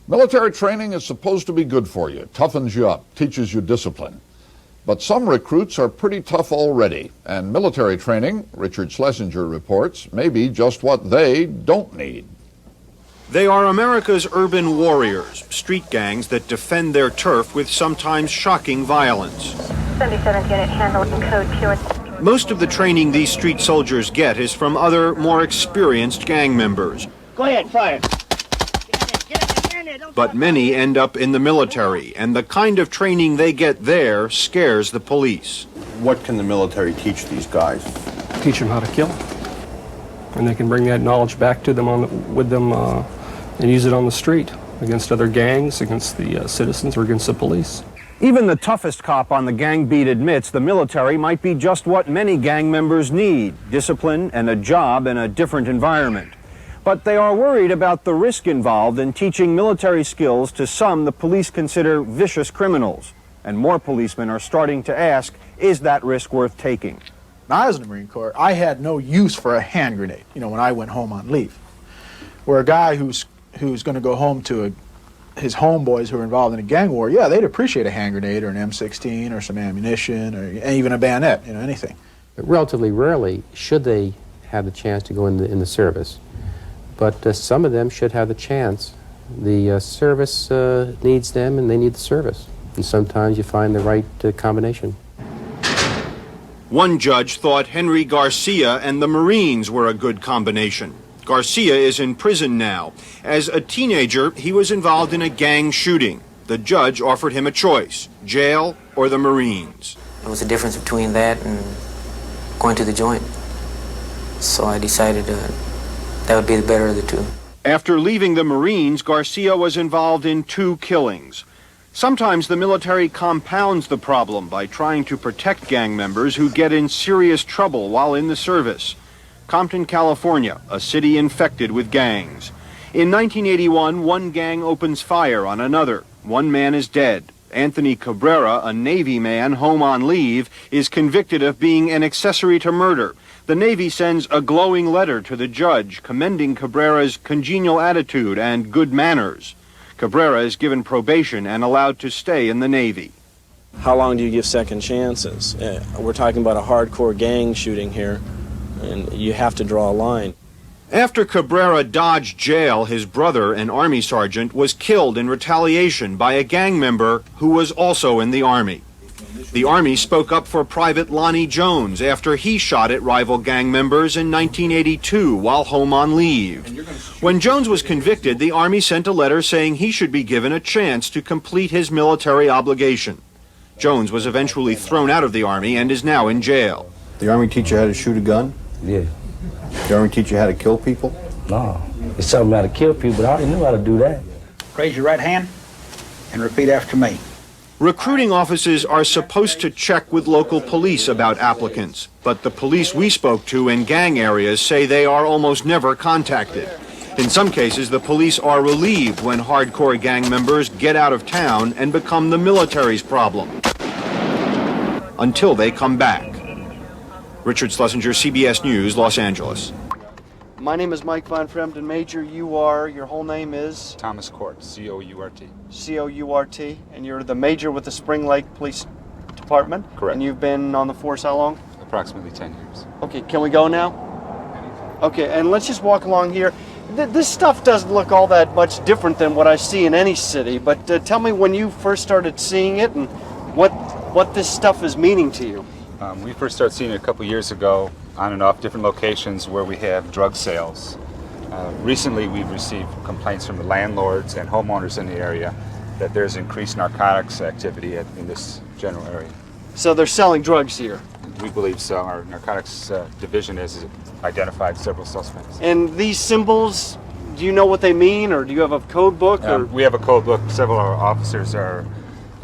Military training is supposed to be good for you, toughens you up, teaches you discipline. But some recruits are pretty tough already, and military training, Richard Schlesinger reports, may be just what they don't need. They are America's urban warriors, street gangs that defend their turf with sometimes shocking violence. 77th unit handling code pure. Most of the training these street soldiers get is from other, more experienced gang members. Go ahead, fire. But many end up in the military, and the kind of training they get there scares the police. What can the military teach these guys? Teach them how to kill. And they can bring that knowledge back to them with them and use it on the street against other gangs, against the citizens, or against the police. Even the toughest cop on the gang beat admits the military might be just what many gang members need: discipline and a job in a different environment. But they are worried about the risk involved in teaching military skills to some the police consider vicious criminals. And more policemen are starting to ask, is that risk worth taking? When I was in the Marine Corps, I had no use for a hand grenade, when I went home on leave. Where a guy who's going to go home to his homeboys who are involved in a gang war, yeah, they'd appreciate a hand grenade or an M16 or some ammunition or even a bayonet, anything. But relatively rarely should they have the chance to go in the service. But some of them should have the chance. The service needs them, and they need the service. And sometimes you find the right combination. One judge thought Henry Garcia and the Marines were a good combination. Garcia is in prison now. As a teenager, he was involved in a gang shooting. The judge offered him a choice: jail or the Marines. There was a difference between that and going to the joint. So I decided that would be the better of the two. After leaving the Marines, Garcia was involved in 2 killings. Sometimes the military compounds the problem by trying to protect gang members who get in serious trouble while in the service. Compton, California, a city infected with gangs. In 1981, one gang opens fire on another. One man is dead. Anthony Cabrera, a Navy man home on leave, is convicted of being an accessory to murder. The Navy sends a glowing letter to the judge commending Cabrera's congenial attitude and good manners. Cabrera is given probation and allowed to stay in the Navy. How long do you give second chances? We're talking about a hardcore gang shooting here, and you have to draw a line. After Cabrera dodged jail, his brother, an Army sergeant, was killed in retaliation by a gang member who was also in the Army. The Army spoke up for Private Lonnie Jones after he shot at rival gang members in 1982 while home on leave. When Jones was convicted, the Army sent a letter saying he should be given a chance to complete his military obligation. Jones was eventually thrown out of the Army and is now in jail. The Army teach you how to shoot a gun? Yeah. The Army teach you how to kill people? No. It's something how to kill people, but I already knew how to do that. Raise your right hand and repeat after me. Recruiting offices are supposed to check with local police about applicants, but the police we spoke to in gang areas say they are almost never contacted. In some cases, the police are relieved when hardcore gang members get out of town and become the military's problem. Until they come back. Richard Schlesinger, CBS News, Los Angeles. My name is Mike Von Fremden. Major, your whole name is? Thomas Court, C-O-U-R-T. C-O-U-R-T, and you're the major with the Spring Lake Police Department? Correct. And you've been on the force how long? Approximately 10 years. Okay, can we go now? Okay, and let's just walk along here. This stuff doesn't look all that much different than what I see in any city, but tell me when you first started seeing it and what this stuff is meaning to you. We first started seeing it a couple years ago, on and off different locations where we have drug sales. Recently we've received complaints from the landlords and homeowners in the area that there's increased narcotics activity in this general area. So they're selling drugs here? We believe so. Our narcotics division has identified several suspects. And these symbols, do you know what they mean, or do you have a code book? We have a code book. Several of our officers are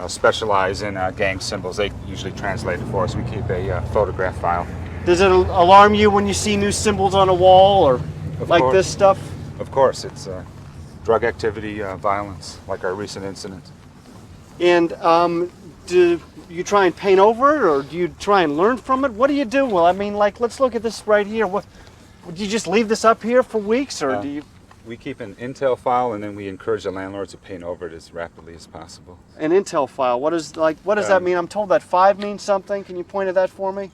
specialize in gang symbols. They usually translate it for us. We keep a photograph file. Does it alarm you when you see new symbols on a wall or like this stuff? Of course. It's drug activity, violence, like our recent incident. And do you try and paint over it, or do you try and learn from it? What do you do? Well, I mean, like, let's look at this right here. What, do you just leave this up here for weeks, or do you? We keep an intel file, and then we encourage the landlords to paint over it as rapidly as possible. An intel file. What does that mean? I'm told that 5 means something. Can you point at that for me?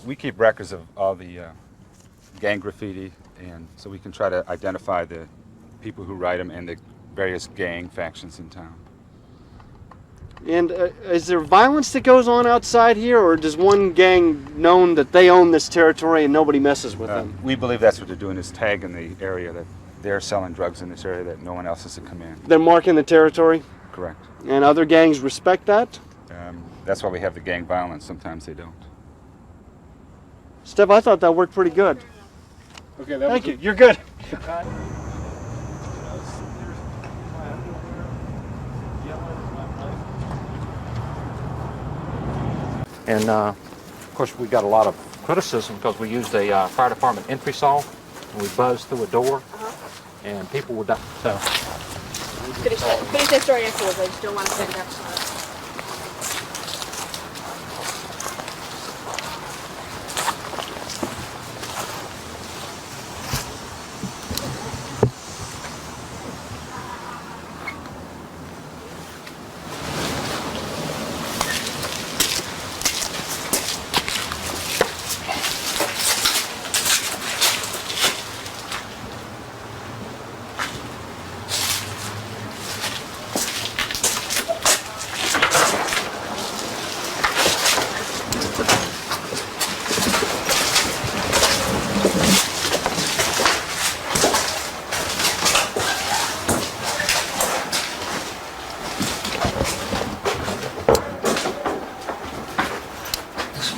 We keep records of all the gang graffiti, and so we can try to identify the people who write them and the various gang factions in town. And is there violence that goes on outside here, or does one gang know that they own this territory and nobody messes with them? We believe that's what they're doing, is tagging the area that they're selling drugs in this area, that no one else is to come in. They're marking the territory? Correct. And other gangs respect that? That's why we have the gang violence. Sometimes they don't. Steph, I thought that worked pretty good. Okay, Thank you. You're good. And of course, we got a lot of criticism because we used a fire department entry saw, and we buzzed through a door, and people would die. So. Finish that story afterwards. I just don't want to set it up.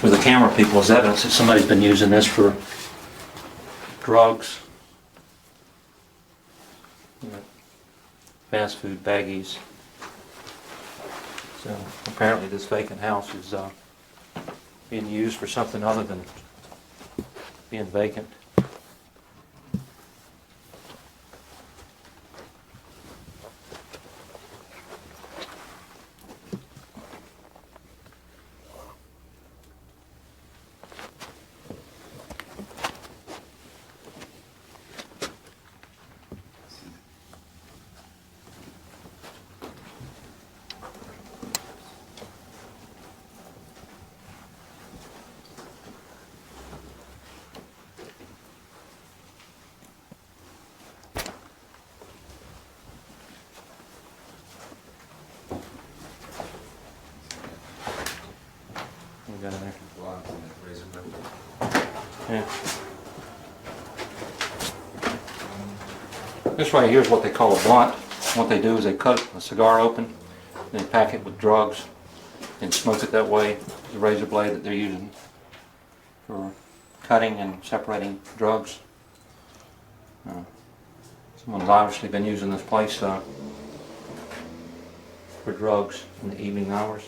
For the camera people, is evidence that somebody's been using this for drugs, fast food baggies. So apparently this vacant house is being used for something other than being vacant. Got in there. Yeah. This right here is what they call a blunt. What they do is they cut a cigar open, and they pack it with drugs, and smoke it that way. The razor blade that they're using for cutting and separating drugs. Someone's obviously been using this place for drugs in the evening hours.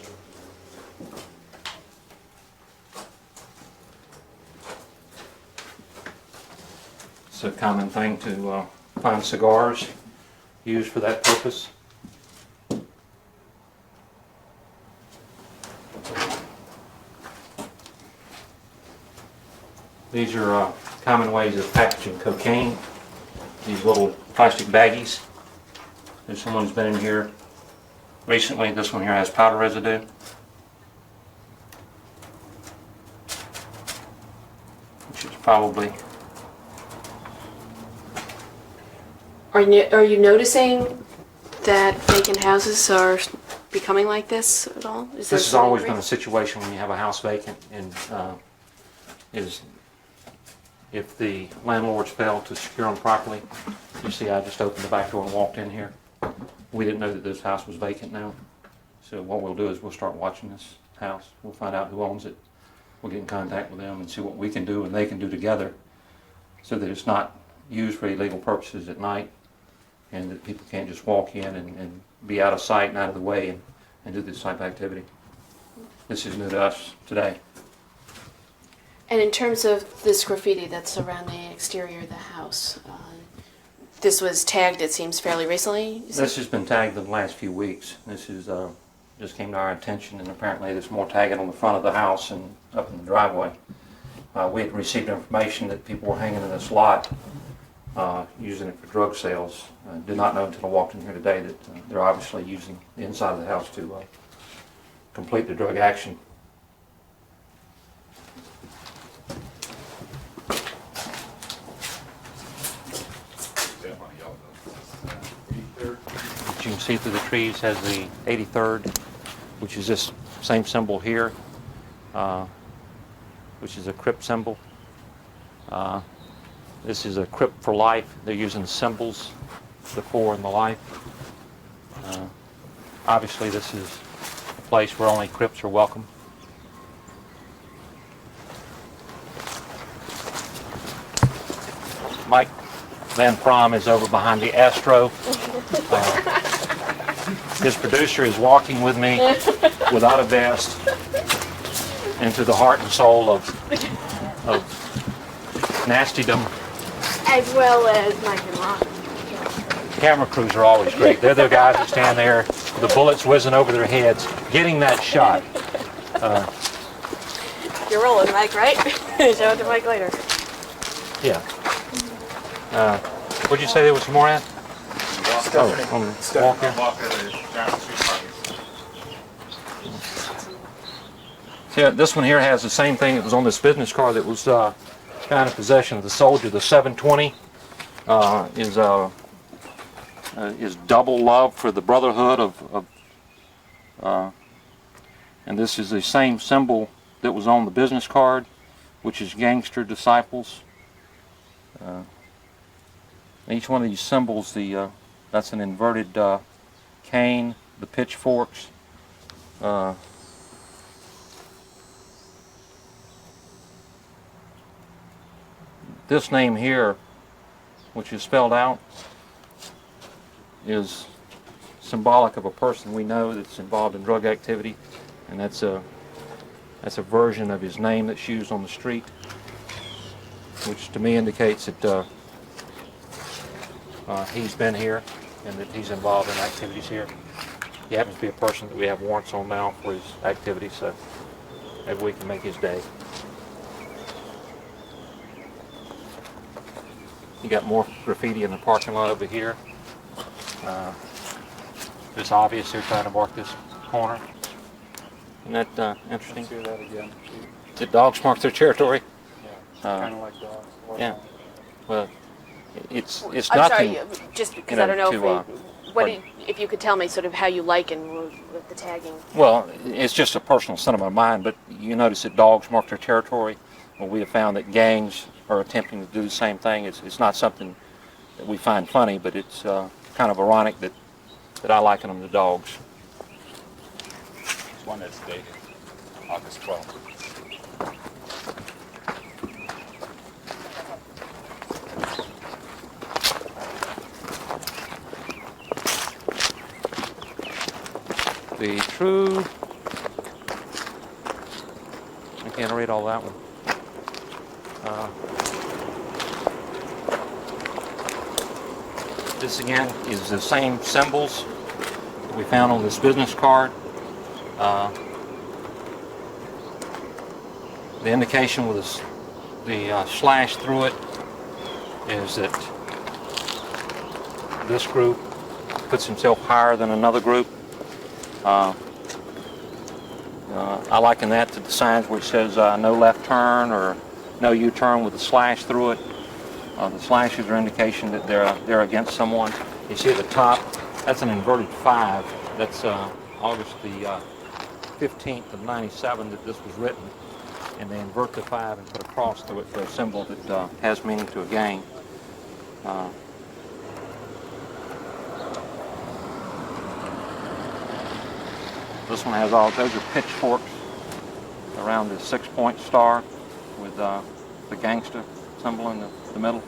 It's a common thing to find cigars used for that purpose. These are common ways of packaging cocaine. These little plastic baggies. There's someone who's been in here recently. This one here has powder residue. Which is probably... Are you noticing that vacant houses are becoming like this at all? This has always been a situation when you have a house vacant, and is if the landlords fail to secure them properly. You see, I just opened the back door and walked in here. We didn't know that this house was vacant now. So what we'll do is we'll start watching this house. We'll find out who owns it. We'll get in contact with them and see what we can do and they can do together so that it's not used for illegal purposes at night, and that people can't just walk in and be out of sight and out of the way and do this type of activity. This is new to us today. And in terms of this graffiti that's around the exterior of the house, this was tagged, it seems, fairly recently? This has been tagged in the last few weeks. This is just came to our attention, and apparently there's more tagging on the front of the house and up in the driveway. We had received information that people were hanging in this lot using it for drug sales. Did not know until I walked in here today that they're obviously using the inside of the house to complete the drug action. As you can see through the trees has the 83rd, which is this same symbol here, which is a crypt symbol. This is a crypt for life. They're using the symbols, the 4 and the life. Obviously this is a place where only crypts are welcome. Mike Van Prom is over behind the Astro. His producer is walking with me without a vest into the heart and soul of nastydom. As well as Mike and Ron. Camera crews are always great. They're the guys that stand there with the bullets whizzing over their heads, getting that shot. You're rolling, Mike, right? Show it to Mike later. Yeah. What'd you say there was some more at? Yeah, this one here has the same thing that was on this business card that was found in possession of the soldier. The 720 is double love for the brotherhood and this is the same symbol that was on the business card, which is gangster disciples. Each one of these symbols, that's an inverted cane, the pitchforks. This name here, which is spelled out, is symbolic of a person we know that's involved in drug activity, and that's a version of his name that's used on the street, which to me indicates that he's been here and that he's involved in activities here. He happens to be a person that we have warrants on now for his activities, so maybe we can make his day. You got more graffiti in the parking lot over here. It's obvious they're trying to mark this corner. Isn't that interesting? Let's do that again. Did dogs mark their territory? Yeah, kind of like dogs. Yeah. Well, it's I'm nothing. sorry, just because I don't know if you could tell me sort of how you like and with the tagging. Well, it's just a personal sentiment of mine, but you notice that dogs mark their territory. Well, we have found that gangs are attempting to do the same thing. It's not something that we find funny, but it's kind of ironic that I liken them to dogs. It's one that's dated August 12th. The true, I can't read all that one. This again is the same symbols that we found on this business card. The indication with the slash through it is that this group puts himself higher than another group. I liken that to the signs which says no left turn or no U-turn with a slash through it. The slashes are indication that they're against someone. You see at the top, that's an inverted 5. That's August the 15th of '97 that this was written. And they invert the 5 and put a cross through it for a symbol that has meaning to a gang. This one has those are pitchforks around the 6-point star with the gangster symbol in the middle.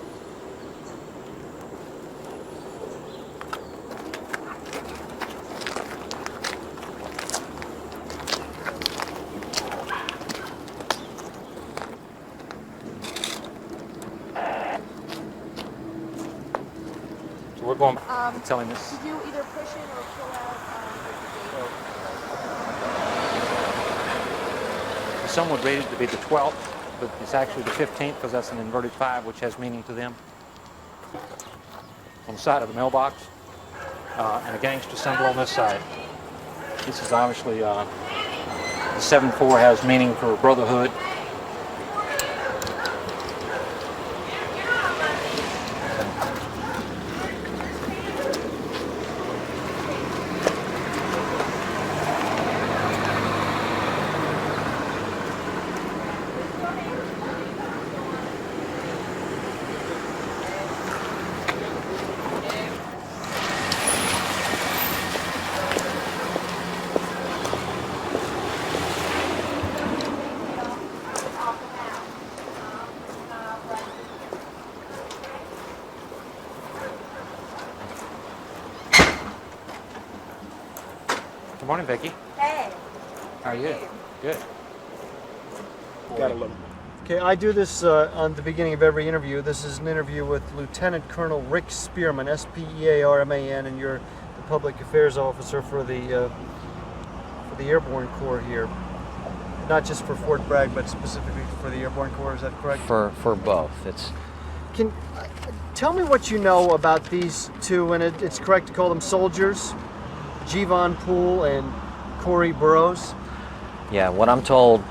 So we're going, telling this. Did you either push in or pull out? Some would rate it to be the 12th, but it's actually the 15th because that's an inverted 5, which has meaning to them. on the side of the mailbox, and a gangster symbol on this side. This is obviously, the 7-4 has meaning for brotherhood. Good morning, Vicki. Hey. How are you? Good. Got a little. Okay, I do this on the beginning of every interview. This is an interview with Lieutenant Colonel Rick Spearman, S-P-E-A-R-M-A-N, and you're the Public Affairs Officer for the Airborne Corps here. Not just for Fort Bragg, but specifically for the Airborne Corps, is that correct? For both. Can tell me what you know about these two, and it's correct to call them soldiers, Jevon Poole and Corey Burrows? Yeah, what I'm told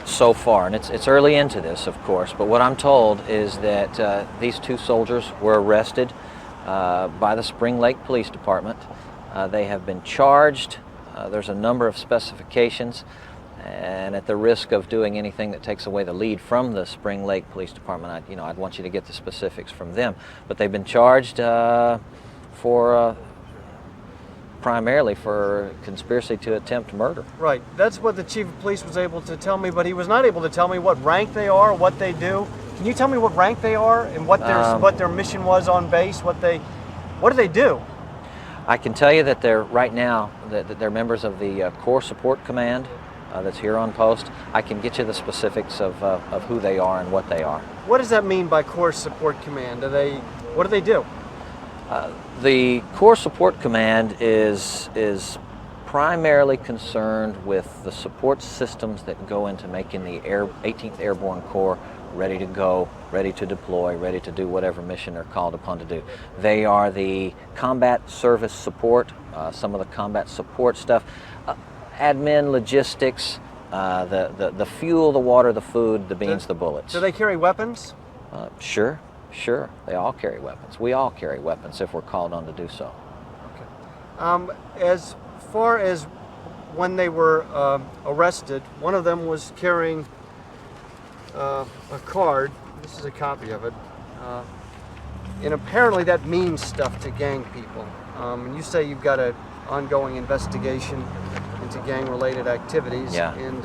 so far, and it's early into this, of course, but what I'm told is that these two soldiers were arrested by the Spring Lake Police Department. They have been charged. There's a number of specifications, and at the risk of doing anything that takes away the lead from the Spring Lake Police Department, I'd want you to get the specifics from them. But they've been charged for primarily for conspiracy to attempt murder. Right. That's what the chief of police was able to tell me, but he was not able to tell me what rank they are, what they do. Can you tell me what rank they are and what their mission was on base? What do they do? I can tell you that they're right now that they're members of the Corps Support Command that's here on post. I can get you the specifics of who they are and what they are. What does that mean by Corps Support Command? What do they do? The Corps Support Command is primarily concerned with the support systems that go into making the 18th Airborne Corps ready to go, ready to deploy, ready to do whatever mission they're called upon to do. They are the combat service support, some of the combat support stuff, admin, logistics, the fuel, the water, the food, the beans, the bullets. Do they carry weapons? Sure. Sure, they all carry weapons. We all carry weapons if we're called on to do so. Okay. As far as when they were arrested, one of them was carrying a card. This is a copy of it. And apparently that means stuff to gang people. And you say you've got an ongoing investigation into gang-related activities. Yeah. And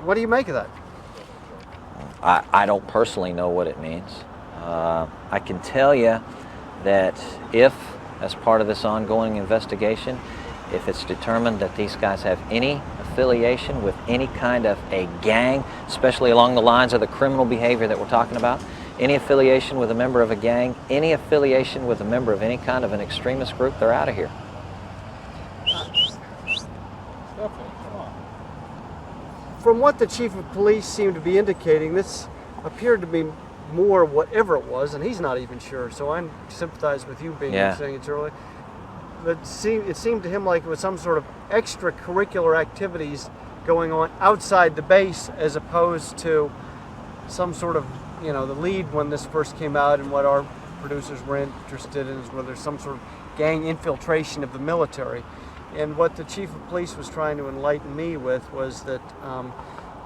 what do you make of that? I don't personally know what it means. I can tell you that if, as part of this ongoing investigation, if it's determined that these guys have any affiliation with any kind of a gang, especially along the lines of the criminal behavior that we're talking about, any affiliation with a member of a gang, any affiliation with a member of any kind of an extremist group, they're out of here. From what the chief of police seemed to be indicating, this appeared to be more whatever it was, and he's not even sure. So I sympathize with you saying it's early. But it seemed to him like it was some sort of extracurricular activities going on outside the base, as opposed to some sort of, the lead when this first came out, and what our producers were interested in is whether there's some sort of gang infiltration of the military. And what the chief of police was trying to enlighten me with was that,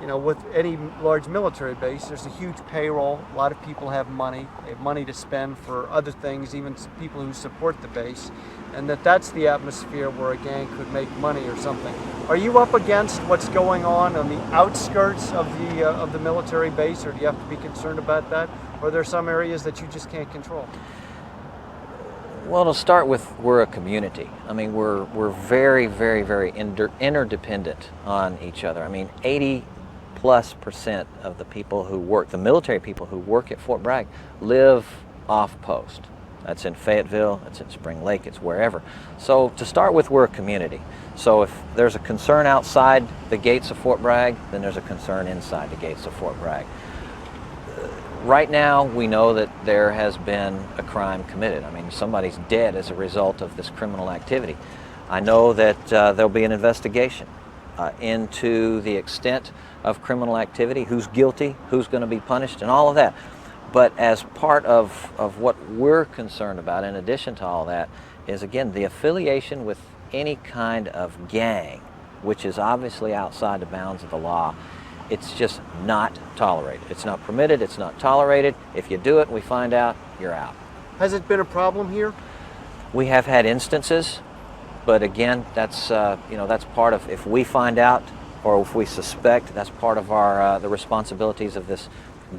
with any large military base, there's a huge payroll. A lot of people have money. They have money to spend for other things, even people who support the base. And that's the atmosphere where a gang could make money or something. Are you up against what's going on the outskirts of the military base, or do you have to be concerned about that? Or are there some areas that you just can't control? Well, to start with, we're a community. I mean, we're very, very, very interdependent on each other. I mean, 80+% of the people who work, the military people who work at Fort Bragg, live off post. That's in Fayetteville, it's in Spring Lake, it's wherever. So to start with, we're a community. So if there's a concern outside the gates of Fort Bragg, then there's a concern inside the gates of Fort Bragg. Right now, we know that there has been a crime committed. I mean, somebody's dead as a result of this criminal activity. I know that there'll be an investigation into the extent of criminal activity, who's guilty, who's going to be punished, and all of that. But as part of what we're concerned about, in addition to all that, is again the affiliation with any kind of gang, which is obviously outside the bounds of the law. It's just not tolerated. It's not permitted, it's not tolerated. If you do it and we find out, you're out. Has it been a problem here? We have had instances, but again, that's that's part of, if we find out or if we suspect, that's part of our the responsibilities of this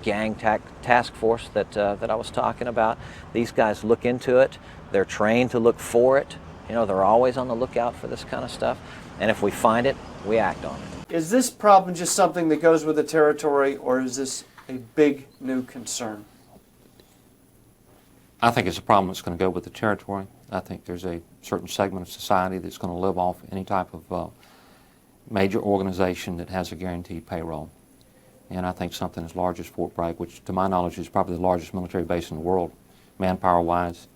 gang task force that I was talking about. These guys look into it. They're trained to look for it. You know, they're always on the lookout for this kind of stuff. And if we find it, we act on it. Is this problem just something that goes with the territory, or is this a big new concern? I think it's a problem that's going to go with the territory. I think there's a certain segment of society that's going to live off any type of major organization that has a guaranteed payroll. And I think something as large as Fort Bragg, which to my knowledge is probably the largest military base in the world, manpower-wise,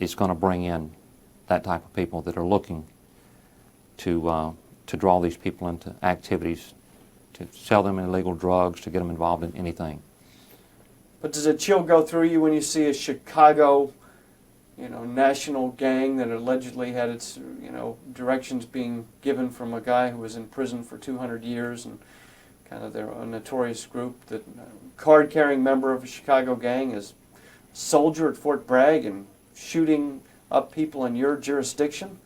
is going to bring in that type of people that are looking to draw these people into activities, to sell them illegal drugs, to get them involved in anything. But does a chill go through you when you see a Chicago, national gang that allegedly had its, directions being given from a guy who was in prison for 200 years, and kind of they're a notorious group, that card-carrying member of a Chicago gang is a soldier at Fort Bragg and shooting up people in your jurisdiction?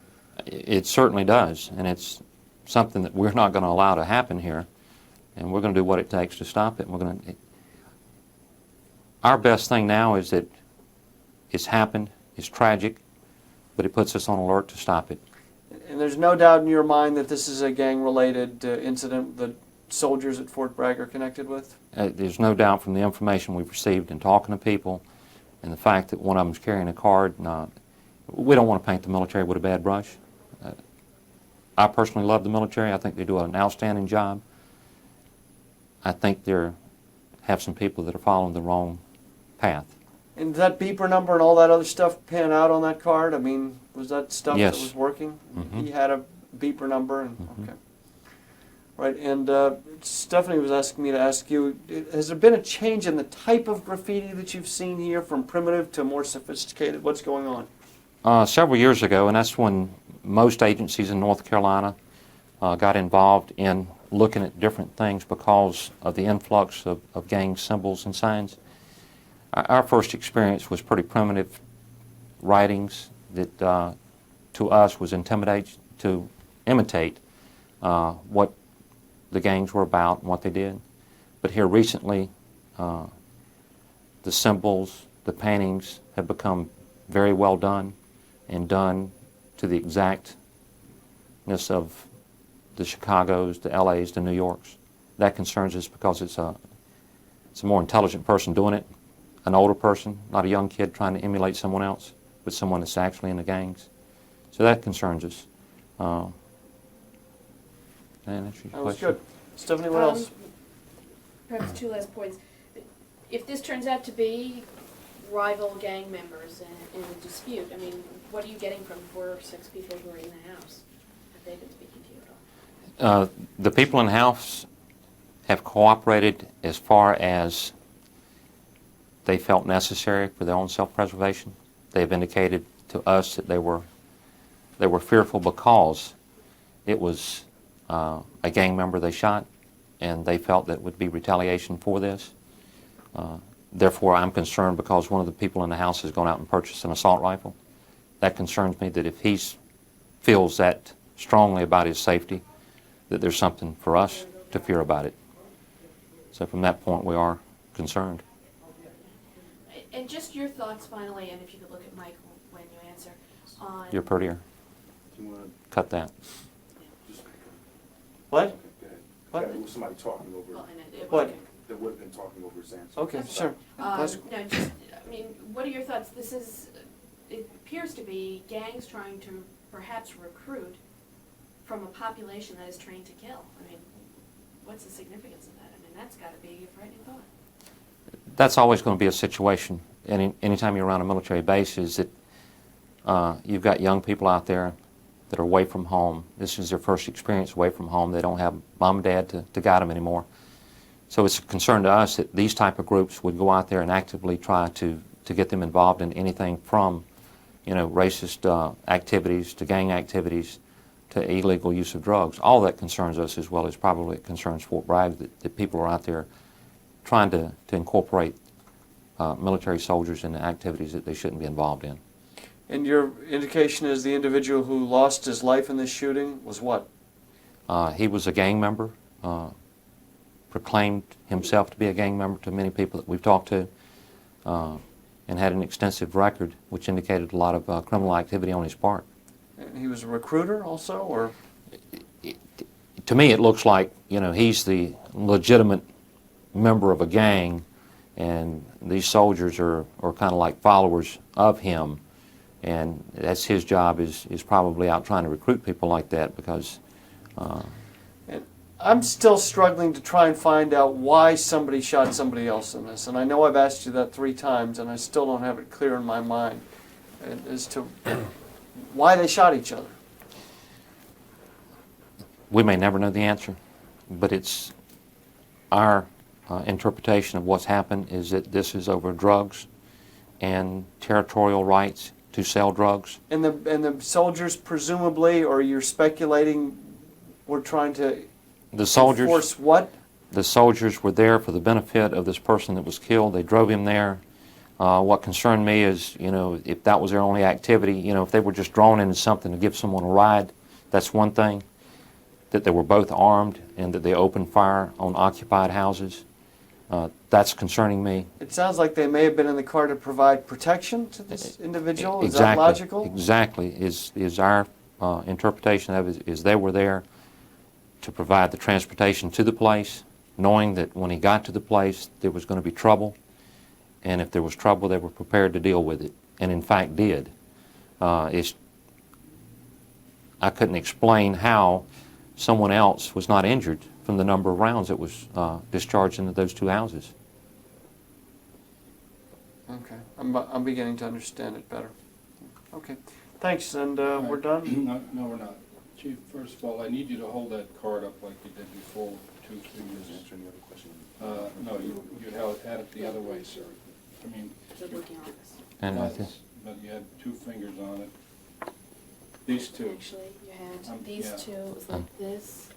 It certainly does, and it's something that we're not going to allow to happen here, and we're going to do what it takes to stop it. Our best thing now is that it's happened, it's tragic, but it puts us on alert to stop it. And there's no doubt in your mind that this is a gang-related incident that soldiers at Fort Bragg are connected with? There's no doubt from the information we've received and talking to people, and the fact that one of them's carrying a card. We don't want to paint the military with a bad brush. I personally love the military. I think they do an outstanding job. I think they have some people that are following the wrong path. And did that beeper number and all that other stuff pan out on that card? I mean, was that stuff Yes. that was working? Mm-hmm. He had a beeper number, and okay. Right, and Stephanie was asking me to ask you, has there been a change in the type of graffiti that you've seen here, from primitive to more sophisticated? What's going on? Several years ago, and that's when most agencies in North Carolina got involved in looking at different things because of the influx of gang symbols and signs. Our first experience was pretty primitive writings that to us was to imitate what the gangs were about and what they did. But here recently, the symbols, the paintings have become very well done, and done to the exactness of the Chicagos, the LAs, the New Yorks. That concerns us because it's a more intelligent person doing it, an older person, not a young kid trying to emulate someone else, but someone that's actually in the gangs. So that concerns us. And that's your That was question. good. Stephanie, what else? Perhaps two last points. If this turns out to be rival gang members in a dispute, I mean, what are you getting from 4 or 6 people who are in the house? Have they been speaking to you at all? The people in the house have cooperated as far as they felt necessary for their own self-preservation. They've indicated to us that they were fearful because it was a gang member they shot, and they felt that would be retaliation for this. Therefore, I'm concerned because one of the people in the house has gone out and purchased an assault rifle. That concerns me, that if he feels that strongly about his safety, that there's something for us to fear about it. So from that point, we are concerned. And just your thoughts finally, and if you could look at Mike when you answer, on... You're prettier. Cut that. What? What? There was somebody talking over. What? That would have been talking over his answer. Okay, sure. No, just, I mean, what are your thoughts? It appears to be gangs trying to perhaps recruit from a population that is trained to kill. I mean, what's the significance of that? I mean, that's got to be a frightening thought. that's always going to be a situation. Anytime you're around a military base, is that you've got young people out there that are away from home. This is their first experience away from home. They don't have mom and dad to guide them anymore. So it's a concern to us that these type of groups would go out there and actively try to get them involved in anything from, racist activities to gang activities to illegal use of drugs. All that concerns us as well as probably it concerns Fort Bragg, that people are out there trying to incorporate military soldiers into activities that they shouldn't be involved in. And your indication is the individual who lost his life in this shooting was what? He was a gang member, proclaimed himself to be a gang member to many people that we've talked to, and had an extensive record which indicated a lot of criminal activity on his part. And he was a recruiter also, or? To me it looks like, he's the legitimate member of a gang, and these soldiers are kind of like followers of him, and that's his job is probably out trying to recruit people like that because And I'm still struggling to try and find out why somebody shot somebody else in this, and I know I've asked you that 3 times and I still don't have it clear in my mind as to why they shot each other. we may never know the answer, but it's our interpretation of what's happened is that this is over drugs and territorial rights to sell drugs. And the soldiers presumably, or you're speculating, were trying to enforce what? The soldiers were there for the benefit of this person that was killed. They drove him there. What concerned me is, if that was their only activity, if they were just drawn into something to give someone a ride, that's one thing. That they were both armed and that they opened fire on occupied houses, that's concerning me. It sounds like they may have been in the car to provide protection to this individual. Is Exactly. that logical? Exactly. Is our interpretation of it is they were there to provide the transportation to the place, knowing that when he got to the place there was going to be trouble, and if there was trouble they were prepared to deal with it, and in fact did. I couldn't explain how someone else was not injured from the number of rounds that was discharged into those 2 houses. Okay, I'm beginning to understand it better. Okay, thanks, and we're done? No, we're not. Chief, first of all, I need you to hold that card up like you did before, 2, 3 years. Answer any other question? No, you had it the other way, sir. I mean, And like this. but you had 2 fingers on it. These 2. Actually, you had these yeah. 2, it was like this.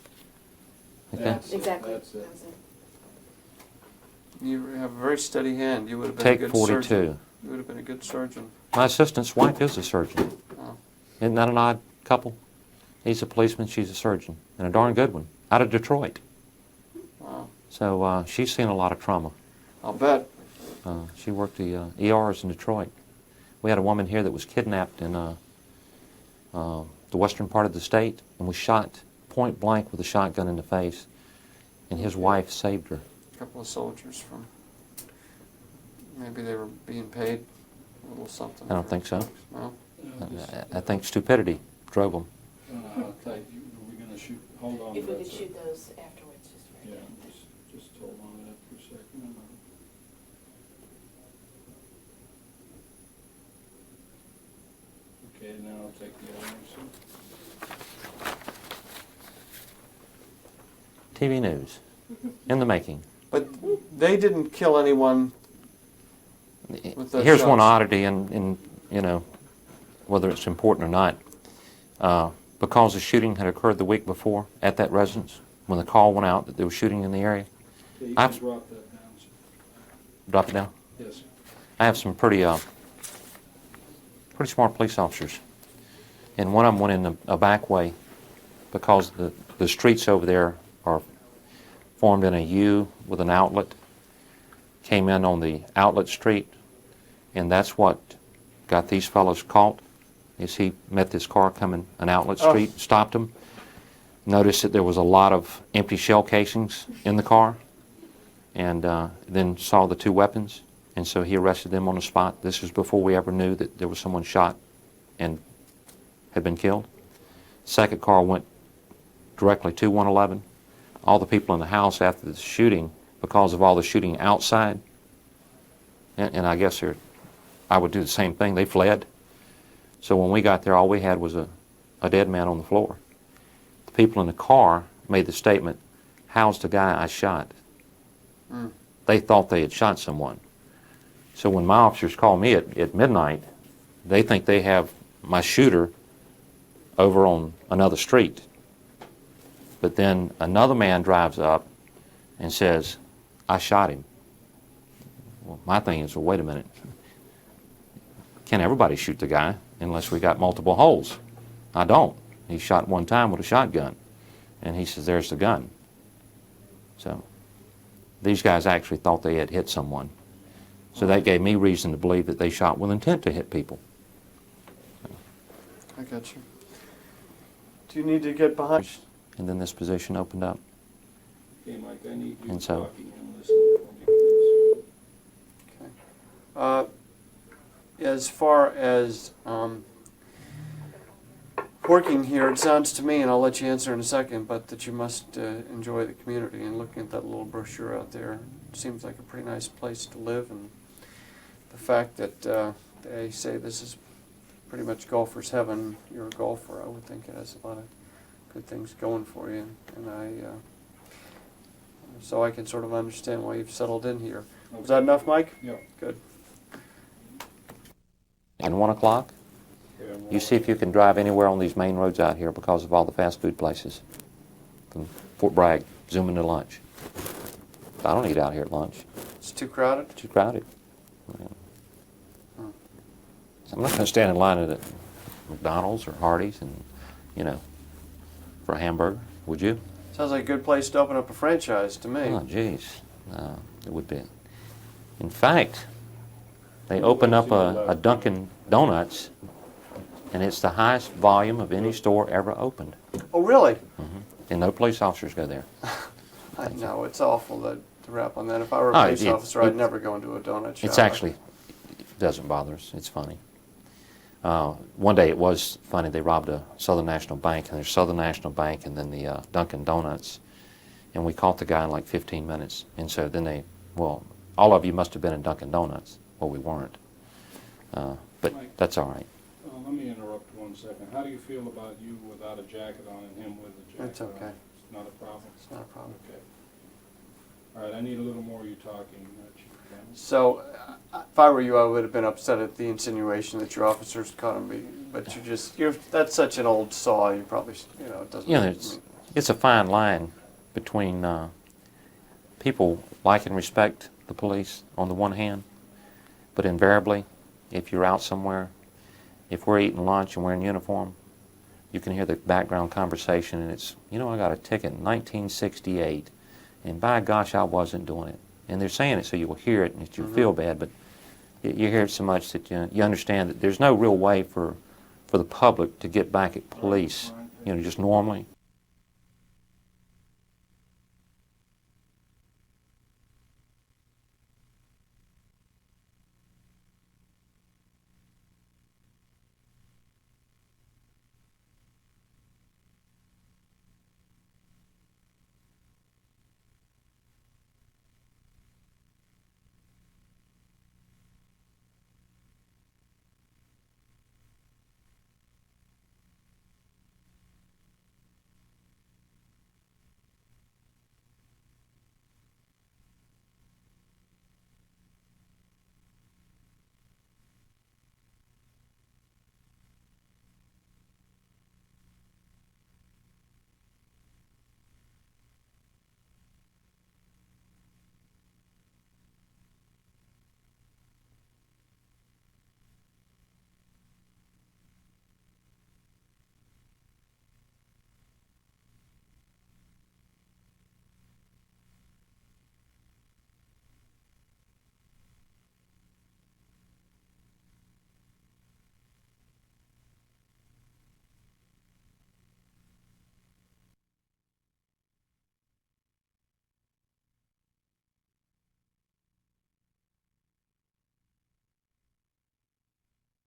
Okay. Exactly. That's it. That was it. You have a very steady hand. You would have been Take a good 42. surgeon. You would have been a good surgeon. My assistant's wife is a surgeon. Oh. Isn't that an odd couple? He's a policeman, she's a surgeon, and a darn good one, out of Detroit. Wow. So she's seen a lot of trauma. I'll bet. She worked the ERs in Detroit. We had a woman here that was kidnapped in the western part of the state and was shot point blank with a shotgun in the face, and his wife saved her. A couple of soldiers from, maybe they were being paid a little something. I don't think so. No? I think stupidity drove them. I'll tell you, we're going to shoot. Hold on. If to we that, could sir. shoot those afterwards, just for Yeah, just hold on to that for a second. Okay, now I'll take the other one, sir. TV news, in the making. But they didn't kill anyone with those Here's one shots. oddity, and whether it's important or not. Because the shooting had occurred the week before at that residence, when the call went out that there was shooting in the area, Yeah, you I've can drop that down, sir. dropped it down. Yes, sir. I have some pretty smart police officers, and one of them went in a back way because the streets over there are formed in a U with an outlet. Came in on the outlet street, and that's what got these fellows caught. Is he met this car coming an outlet street, stopped him, noticed that there was a lot of empty shell casings in the car, and then saw the 2 weapons, and so he arrested them on the spot. This was before we ever knew that there was someone shot and had been killed. Second car went directly to 111. All the people in the house after the shooting, because of all the shooting outside, and I guess I would do the same thing. They fled. So when we got there, all we had was a dead man on the floor. The people in the car made the statement, "How's the guy I shot?" Mm. They thought they had shot someone. So when my officers call me at midnight, they think they have my shooter over on another street. But then another man drives up and says, "I shot him." Well, my thing is, well, wait a minute. Can't everybody shoot the guy unless we got multiple holes? I don't. He shot one time with a shotgun. And he says, "There's the gun." So these guys actually thought they had hit someone. So that gave me reason to believe that they shot with intent to hit people. I got you. Do you need to get behind? And then this position opened up. Okay, Mike, I need you And so, talking and listening for me, please. Okay. As far as working here, it sounds to me, and I'll let you answer in a second, but that you must enjoy the community. And looking at that little brochure out there, it seems like a pretty nice place to live. And the fact that they say this is pretty much golfer's heaven, you're a golfer, I would think it has a lot of good things going for you. And so I can sort of understand why you've settled in here. Okay. Was that enough, Mike? Yeah. Good. and 1 o'clock, you see if you can drive anywhere on these main roads out here because of all the fast food places. From Fort Bragg, zooming to lunch. I don't eat out here at lunch. It's too crowded? Too crowded. Yeah. So I'm not going to stand in line at McDonald's or Hardee's and, for a hamburger. Would you? Sounds like a good place to open up a franchise to me. Oh, geez. It would be. In fact, they opened up a Dunkin' Donuts, and it's the highest volume of any store ever opened. Oh, really? Mm-hmm. And no police officers go there. I know, it's awful to rap on that. If I were a police officer, I'd never go into a donut shop. It's actually, it doesn't bother us. It's funny. One day it was funny. They robbed a Southern National Bank, and there's Southern National Bank and then the Dunkin' Donuts. And we caught the guy in like 15 minutes. And so then all of you must have been in Dunkin' Donuts. Well, we weren't. But Mike, that's all right. Let me interrupt 1 second. How do you feel about you without a jacket on and him with a jacket on? It's okay. It's not a problem? It's not a problem. Okay. All right, I need a little more of you talking. So, if I were you, I would have been upset at the insinuation that your officers caught him. But that's such an old saw. You probably, it doesn't. It's a fine line between people like and respect the police on the one hand, but invariably, if you're out somewhere, if we're eating lunch and we're in uniform, you can hear the background conversation, and it's, I got a ticket in 1968, and by gosh, I wasn't doing it. And they're saying it so you will hear it and that you feel bad, but you hear it so much that you understand that there's no real way for the public to get back at police, just normally.